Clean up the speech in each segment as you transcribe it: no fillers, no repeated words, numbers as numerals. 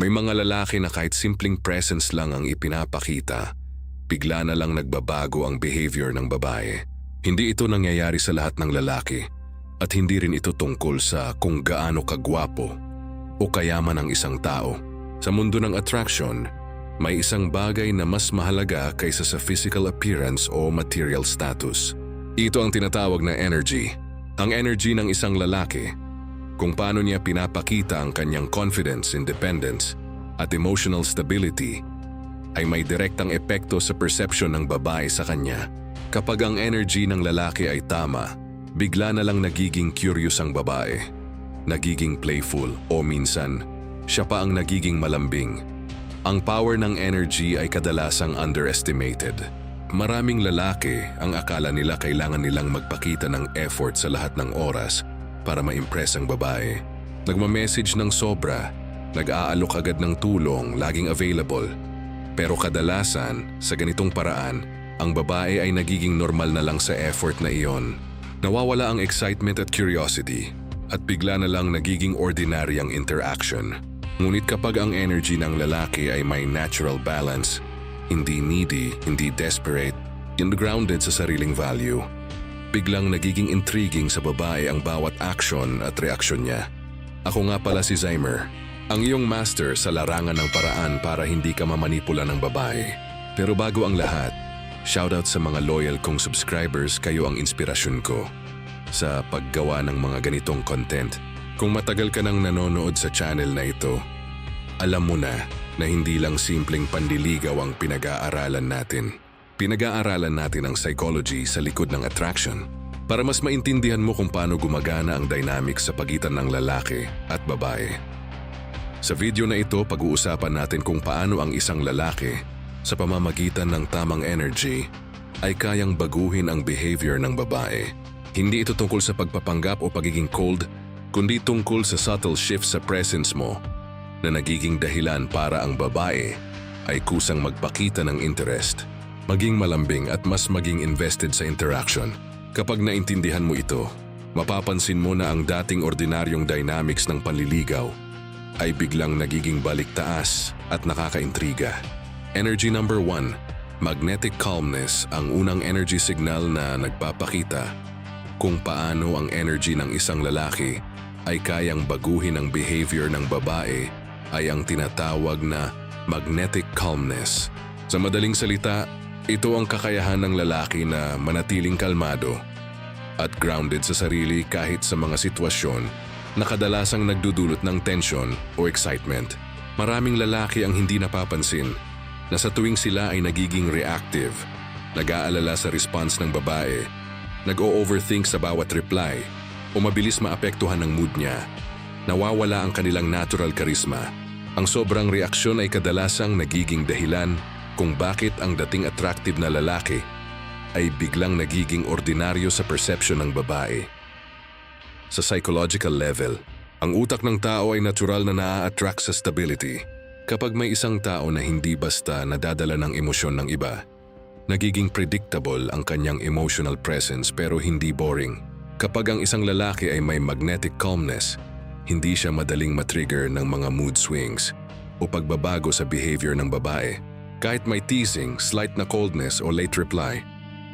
May mga lalaki na kahit simpleng presence lang ang ipinapakita, bigla na lang nagbabago ang behavior ng babae. Hindi ito nangyayari sa lahat ng lalaki at hindi rin ito tungkol sa kung gaano kagwapo o kayaman ang isang tao. Sa mundo ng attraction, may isang bagay na mas mahalaga kaysa sa physical appearance o material status. Ito ang tinatawag na energy. Ang energy ng isang lalaki, kung paano niya pinapakita ang kanyang confidence, independence, at emotional stability, ay may direktang epekto sa perception ng babae sa kanya. Kapag ang energy ng lalaki ay tama, bigla na lang nagiging curious ang babae, nagiging playful o minsan, siya pa ang nagiging malambing. Ang power ng energy ay kadalasang underestimated. Maraming lalaki ang akala nila kailangan nilang magpakita ng effort sa lahat ng oras para ma-impress ang babae. Nagma-message ng sobra, nag-aalok agad ng tulong, laging available. Pero kadalasan, sa ganitong paraan, ang babae ay nagiging normal na lang sa effort na iyon. Nawawala ang excitement at curiosity, at bigla na lang nagiging ordinary ang interaction. Ngunit kapag ang energy ng lalaki ay may natural balance, hindi needy, hindi desperate, and grounded sa sariling value, biglang nagiging intriguing sa babae ang bawat action at reaksyon niya. Ako nga pala si Zymer, ang iyong master sa larangan ng paraan para hindi ka mamanipula ng babae. Pero bago ang lahat, shoutout sa mga loyal kong subscribers, kayo ang inspirasyon ko sa paggawa ng mga ganitong content. Kung matagal ka nang nanonood sa channel na ito, alam mo na hindi lang simpleng pandiligaw ang pinag-aaralan natin. Pinag-aaralan natin ang psychology sa likod ng attraction para mas maintindihan mo kung paano gumagana ang dynamics sa pagitan ng lalaki at babae. Sa video na ito, pag-uusapan natin kung paano ang isang lalaki sa pamamagitan ng tamang energy ay kayang baguhin ang behavior ng babae. Hindi ito tungkol sa pagpapanggap o pagiging cold, kundi tungkol sa subtle shift sa presence mo na nagiging dahilan para ang babae ay kusang magpakita ng interest, maging malambing at mas maging invested sa interaction. Kapag naintindihan mo ito, mapapansin mo na ang dating ordinaryong dynamics ng panliligaw ay biglang nagiging baliktaas at nakakaintriga. Energy number 1, magnetic calmness, ang unang energy signal na nagpapakita kung paano ang energy ng isang lalaki ay kayang baguhin ang behavior ng babae ay ang tinatawag na magnetic calmness. Sa madaling salita, ito ang kakayahan ng lalaki na manatiling kalmado at grounded sa sarili kahit sa mga sitwasyon na kadalasang nagdudulot ng tension o excitement. Maraming lalaki ang hindi napapansin na sa tuwing sila ay nagiging reactive, nag-aalala sa response ng babae, nag-o-overthink sa bawat reply, o mabilis maapektuhan ng mood niya, nawawala ang kanilang natural charisma. Ang sobrang reaksyon ay kadalasang nagiging dahilan kung bakit ang dating attractive na lalaki ay biglang nagiging ordinaryo sa perception ng babae. Sa psychological level, ang utak ng tao ay natural na naa-attract sa stability. Kapag may isang tao na hindi basta nadadala ng emosyon ng iba, nagiging predictable ang kanyang emotional presence pero hindi boring. Kapag ang isang lalaki ay may magnetic calmness, hindi siya madaling matrigger ng mga mood swings o pagbabago sa behavior ng babae. Kahit may teasing, slight na coldness o late reply,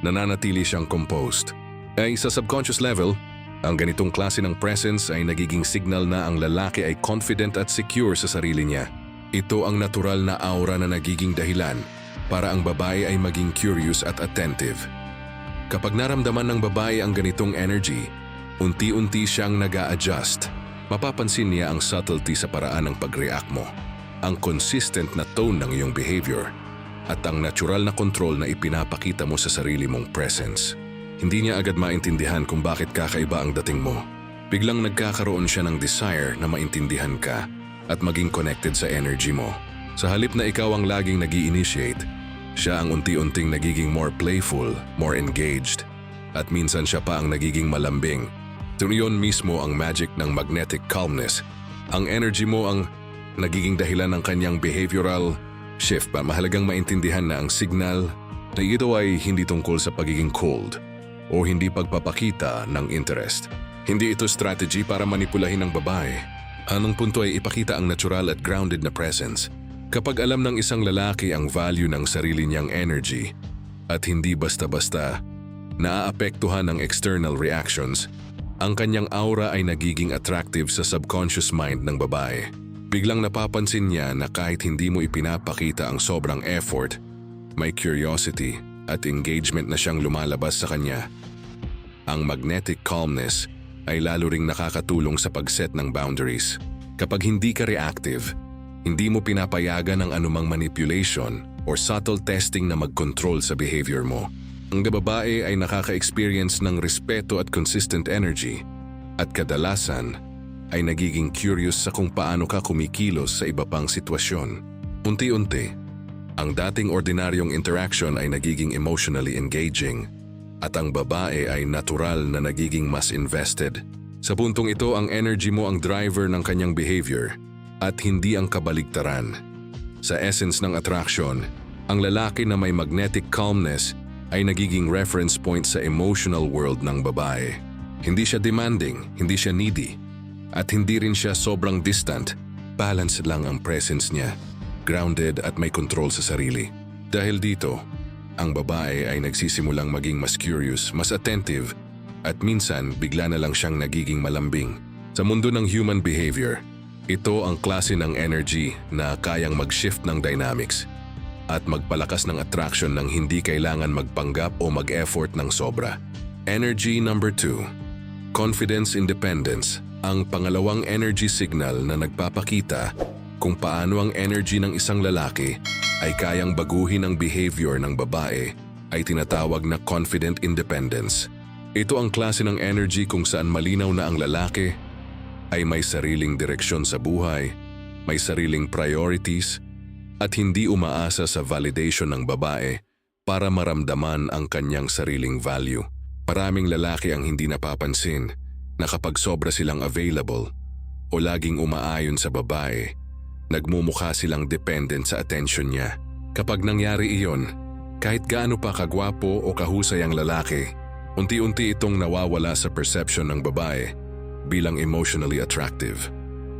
nananatili siyang composed. Ay sa subconscious level, ang ganitong klase ng presence ay nagiging signal na ang lalaki ay confident at secure sa sarili niya. Ito ang natural na aura na nagiging dahilan para ang babae ay maging curious at attentive. Kapag naramdaman ng babae ang ganitong energy, unti-unti siyang nag-a-adjust. Mapapansin niya ang subtlety sa paraan ng pag-react mo, ang consistent na tone ng iyong behavior, at ang natural na control na ipinapakita mo sa sarili mong presence. Hindi niya agad maintindihan kung bakit kakaiba ang dating mo. Biglang nagkakaroon siya ng desire na maintindihan ka at maging connected sa energy mo. Sa halip na ikaw ang laging nag-i-initiate, siya ang unti-unting nagiging more playful, more engaged, at minsan siya pa ang nagiging malambing. Iyon mismo ang magic ng magnetic calmness. Ang energy mo ang nagiging dahilan ng kanyang behavioral shift. Mahalagang maintindihan na ang signal na ito ay hindi tungkol sa pagiging cold o hindi pagpapakita ng interest. Hindi ito strategy para manipulahin ng babae. Anong punto ay ipakita ang natural at grounded na presence. Kapag alam ng isang lalaki ang value ng sarili niyang energy at hindi basta-basta naaapektuhan ng external reactions, ang kanyang aura ay nagiging attractive sa subconscious mind ng babae. Biglang napapansin niya na kahit hindi mo ipinapakita ang sobrang effort, may curiosity at engagement na siyang lumalabas sa kanya. Ang magnetic calmness ay lalo ring nakakatulong sa pag-set ng boundaries. Kapag hindi ka reactive, hindi mo pinapayagan ang anumang manipulation or subtle testing na mag-control sa behavior mo. Ang babae ay nakaka-experience ng respeto at consistent energy at kadalasan ay nagiging curious sa kung paano ka kumikilos sa iba pang sitwasyon. Unti-unti, ang dating ordinaryong interaction ay nagiging emotionally engaging at ang babae ay natural na nagiging mas invested. Sa puntong ito, ang energy mo ang driver ng kanyang behavior at hindi ang kabaligtaran. Sa essence ng attraction, ang lalaki na may magnetic calmness ay nagiging reference point sa emotional world ng babae. Hindi siya demanding, hindi siya needy, at hindi rin siya sobrang distant. Balanced lang ang presence niya, grounded at may control sa sarili. Dahil dito, ang babae ay nagsisimulang maging mas curious, mas attentive, at minsan bigla na lang siyang nagiging malambing. Sa mundo ng human behavior, ito ang klase ng energy na kayang mag-shift ng dynamics at magpalakas ng attraction ng hindi kailangan magpanggap o mag-effort ng sobra. Energy number 2. Confidence independence. Ang pangalawang energy signal na nagpapakita kung paano ang energy ng isang lalaki ay kayang baguhin ang behavior ng babae ay tinatawag na confident independence. Ito ang klase ng energy kung saan malinaw na ang lalaki ay may sariling direksyon sa buhay, may sariling priorities, at hindi umaasa sa validation ng babae para maramdaman ang kanyang sariling value. Maraming lalaki ang hindi napapansin na kapag sobra silang available o laging umaayon sa babae, nagmumukha silang dependent sa attention niya. Kapag nangyari iyon, kahit gaano pa kagwapo o kahusay ang lalaki, unti-unti itong nawawala sa perception ng babae bilang emotionally attractive.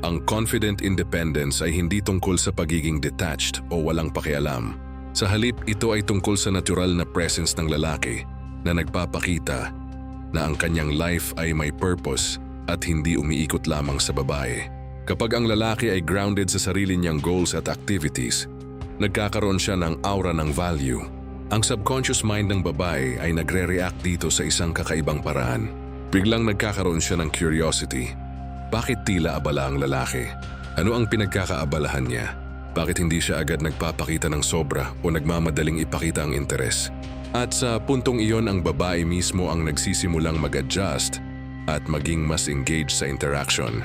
Ang confident independence ay hindi tungkol sa pagiging detached o walang pakialam. Sa halip, ito ay tungkol sa natural na presence ng lalaki na nagpapakita na ang kanyang life ay may purpose at hindi umiikot lamang sa babae. Kapag ang lalaki ay grounded sa sarili niyang goals at activities, nagkakaroon siya ng aura ng value. Ang subconscious mind ng babae ay nagre-react dito sa isang kakaibang paraan. Biglang nagkakaroon siya ng curiosity. Bakit tila abala ang lalaki? Ano ang pinagkakaabalahan niya? Bakit hindi siya agad nagpapakita ng sobra o nagmamadaling ipakita ang interes? At sa puntong iyon, ang babae mismo ang nagsisimulang mag-adjust at maging mas engaged sa interaction.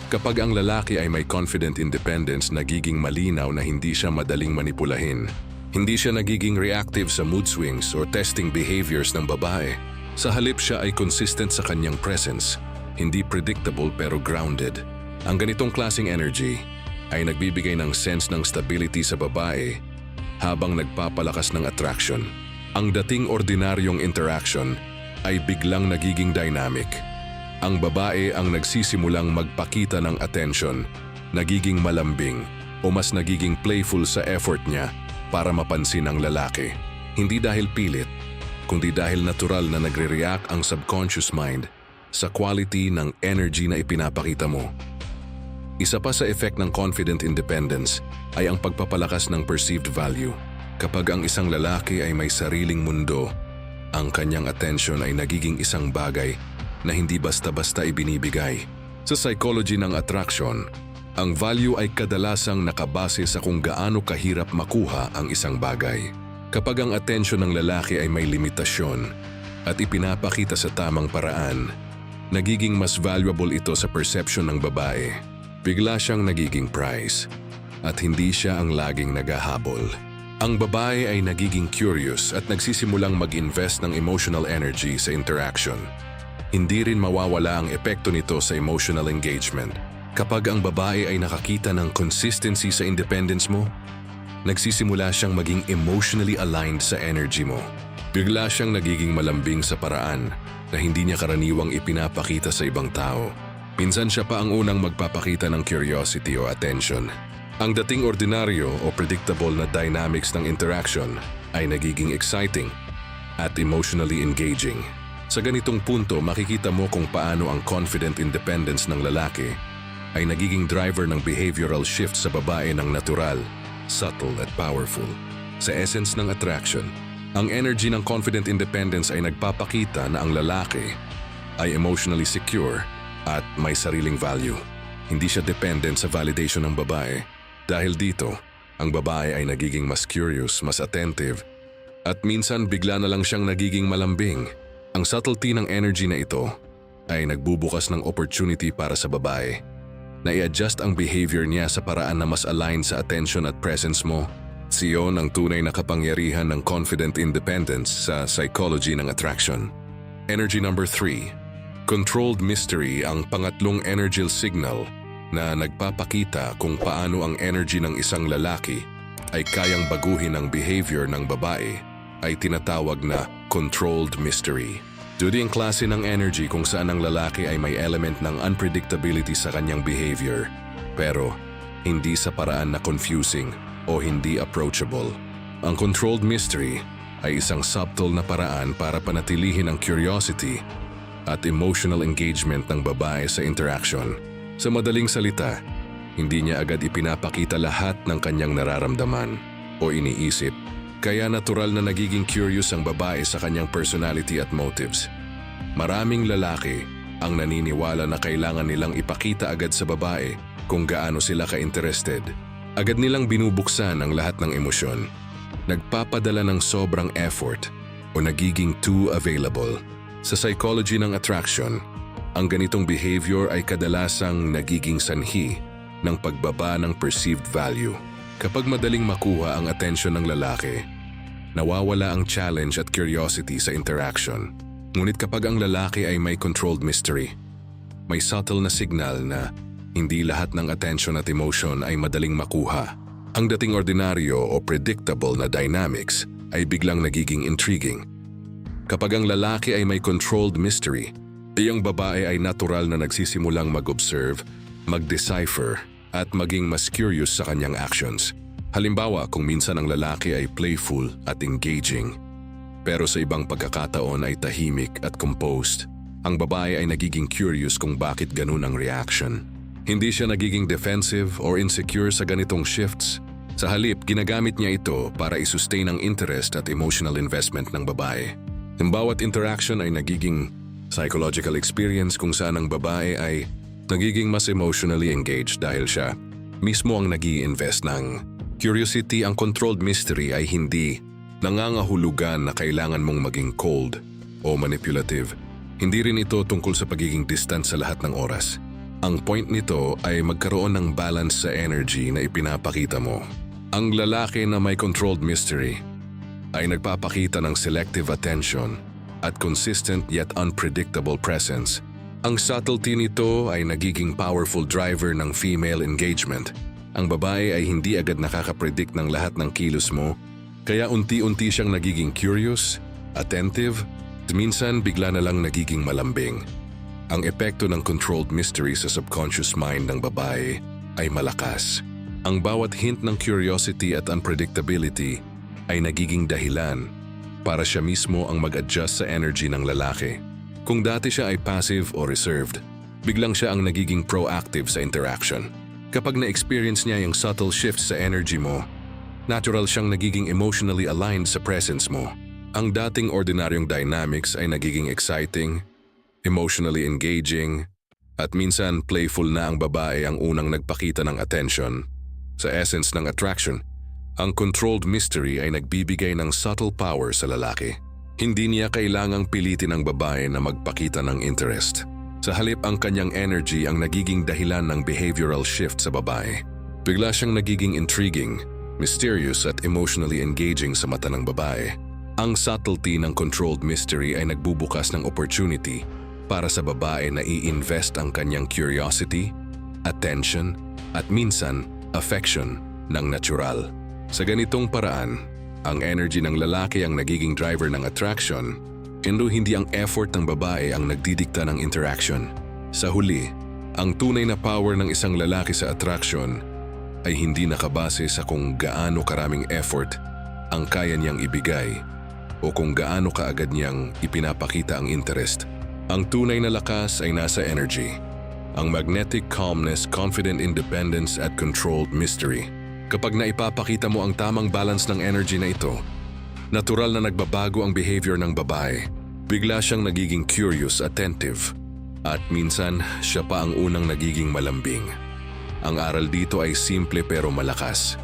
Kapag ang lalaki ay may confident independence, nagiging malinaw na hindi siya madaling manipulahin. Hindi siya nagiging reactive sa mood swings or testing behaviors ng babae. Sa halip, siya ay consistent sa kanyang presence, hindi predictable pero grounded. Ang ganitong klaseng energy ay nagbibigay ng sense ng stability sa babae habang nagpapalakas ng attraction. Ang dating ordinaryong interaction ay biglang nagiging dynamic. Ang babae ang nagsisimulang magpakita ng attention, nagiging malambing o mas nagiging playful sa effort niya para mapansin ang lalaki. Hindi dahil pilit, kundi dahil natural na nagre-react ang subconscious mind sa quality ng energy na ipinapakita mo. Isa pa sa effect ng confident independence ay ang pagpapalakas ng perceived value. Kapag ang isang lalaki ay may sariling mundo, ang kanyang attention ay nagiging isang bagay na hindi basta-basta ibinibigay. Sa psychology ng attraction, ang value ay kadalasang nakabase sa kung gaano kahirap makuha ang isang bagay. Kapag ang atensyon ng lalaki ay may limitasyon at ipinapakita sa tamang paraan, nagiging mas valuable ito sa perception ng babae. Bigla siyang nagiging prize at hindi siya ang laging naghahabol. Ang babae ay nagiging curious at nagsisimulang mag-invest ng emotional energy sa interaction. Hindi rin mawawala ang epekto nito sa emotional engagement. Kapag ang babae ay nakakita ng consistency sa independence mo, nagsisimula siyang maging emotionally aligned sa energy mo. Bigla siyang nagiging malambing sa paraan na hindi niya karaniwang ipinapakita sa ibang tao. Minsan siya pa ang unang magpapakita ng curiosity o attention. Ang dating ordinaryo o predictable na dynamics ng interaction ay nagiging exciting at emotionally engaging. Sa ganitong punto, makikita mo kung paano ang confident independence ng lalaki ay nagiging driver ng behavioral shift sa babae ng natural, subtle at powerful. Sa essence ng attraction, ang energy ng confident independence ay nagpapakita na ang lalaki ay emotionally secure at may sariling value. Hindi siya dependent sa validation ng babae. Dahil dito, ang babae ay nagiging mas curious, mas attentive, at minsan bigla na lang siyang nagiging malambing. Ang subtlety ng energy na ito ay nagbubukas ng opportunity para sa babae na i-adjust ang behavior niya sa paraan na mas align sa attention at presence mo. Siyon ang tunay na kapangyarihan ng confident independence sa psychology ng attraction. Energy number 3. Controlled mystery ang pangatlong energy signal na nagpapakita kung paano ang energy ng isang lalaki ay kayang baguhin ang behavior ng babae ay tinatawag na controlled mystery. Duty ang klase ng energy kung saan ang lalaki ay may element ng unpredictability sa kanyang behavior, pero hindi sa paraan na confusing o hindi approachable. Ang controlled mystery ay isang subtle na paraan para panatilihin ang curiosity at emotional engagement ng babae sa interaction. Sa madaling salita, hindi niya agad ipinapakita lahat ng kanyang nararamdaman o iniisip, kaya natural na nagiging curious ang babae sa kanyang personality at motives. Maraming lalaki ang naniniwala na kailangan nilang ipakita agad sa babae kung gaano sila ka-interested. Agad nilang binubuksan ang lahat ng emosyon, nagpapadala ng sobrang effort o nagiging too available. Sa psychology ng attraction, ang ganitong behavior ay kadalasang nagiging sanhi ng pagbaba ng perceived value. Kapag madaling makuha ang atensyon ng lalaki, nawawala ang challenge at curiosity sa interaction. Ngunit kapag ang lalaki ay may controlled mystery, may subtle na signal na hindi lahat ng attention at emotion ay madaling makuha. Ang dating ordinaryo o predictable na dynamics ay biglang nagiging intriguing. Kapag ang lalaki ay may controlled mystery, ang babae ay natural na nagsisimulang mag-observe, mag-decipher, at maging mas curious sa kanyang actions. Halimbawa, kung minsan ang lalaki ay playful at engaging, pero sa ibang pagkakataon ay tahimik at composed, ang babae ay nagiging curious kung bakit ganun ang reaction. Hindi siya nagiging defensive or insecure sa ganitong shifts. Sa halip, ginagamit niya ito para i-sustain ang interest at emotional investment ng babae. Ang bawat interaction ay nagiging psychological experience kung saan ang babae ay nagiging mas emotionally engaged dahil siya mismo ang nag-i-invest ng curiosity. Ang controlled mystery ay hindi nangangahulugan na kailangan mong maging cold o manipulative. Hindi rin ito tungkol sa pagiging distant sa lahat ng oras. Ang point nito ay magkaroon ng balance sa energy na ipinapakita mo. Ang lalaki na may controlled mystery ay nagpapakita ng selective attention at consistent yet unpredictable presence. Ang subtlety nito ay nagiging powerful driver ng female engagement. Ang babae ay hindi agad nakakapredict ng lahat ng kilos mo, kaya unti-unti siyang nagiging curious, attentive, at minsan bigla na lang nagiging malambing. Ang epekto ng controlled mystery sa subconscious mind ng babae ay malakas. Ang bawat hint ng curiosity at unpredictability ay nagiging dahilan para siya mismo ang mag-adjust sa energy ng lalaki. Kung dati siya ay passive o reserved, biglang siya ang nagiging proactive sa interaction. Kapag na-experience niya yung subtle shifts sa energy mo, natural siyang nagiging emotionally aligned sa presence mo. Ang dating ordinaryong dynamics ay nagiging exciting, emotionally engaging, at minsan playful na ang babae ang unang nagpakita ng attention. Sa essence ng attraction, ang controlled mystery ay nagbibigay ng subtle power sa lalaki. Hindi niya kailangang pilitin ang babae na magpakita ng interest. Sa halip, ang kanyang energy ang nagiging dahilan ng behavioral shift sa babae. Bigla siyang nagiging intriguing, mysterious at emotionally engaging sa mata ng babae. Ang subtlety ng controlled mystery ay nagbubukas ng opportunity para sa babae na i-invest ang kanyang curiosity, attention, at minsan, affection ng natural. Sa ganitong paraan, ang energy ng lalaki ang nagiging driver ng attraction, hindi ang effort ng babae ang nagdidikta ng interaction. Sa huli, Ang tunay na power ng isang lalaki sa attraction ay hindi nakabase sa kung gaano karaming effort ang kaya niyang ibigay o kung gaano kaagad niyang ipinapakita ang interest. Ang tunay na lakas ay nasa energy. Ang magnetic calmness, confident independence at controlled mystery. Kapag naipapakita mo ang tamang balance ng energy na ito, natural na nagbabago ang behavior ng babae. Bigla siyang nagiging curious, attentive, at minsan siya pa ang unang nagiging malambing. Ang aral dito ay simple pero malakas.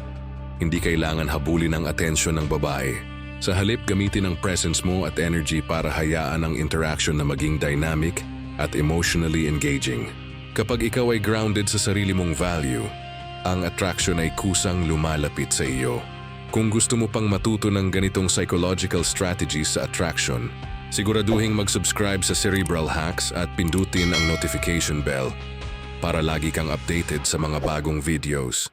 Hindi kailangan habulin ang atensyon ng babae. Sa halip, gamitin ang presence mo at energy para hayaan ang interaction na maging dynamic at emotionally engaging. Kapag ikaw ay grounded sa sarili mong value, ang attraction ay kusang lumalapit sa iyo. Kung gusto mo pang matuto ng ganitong psychological strategies sa attraction, siguraduhin mag-subscribe sa Cerebral Hacks at pindutin ang notification bell para lagi kang updated sa mga bagong videos.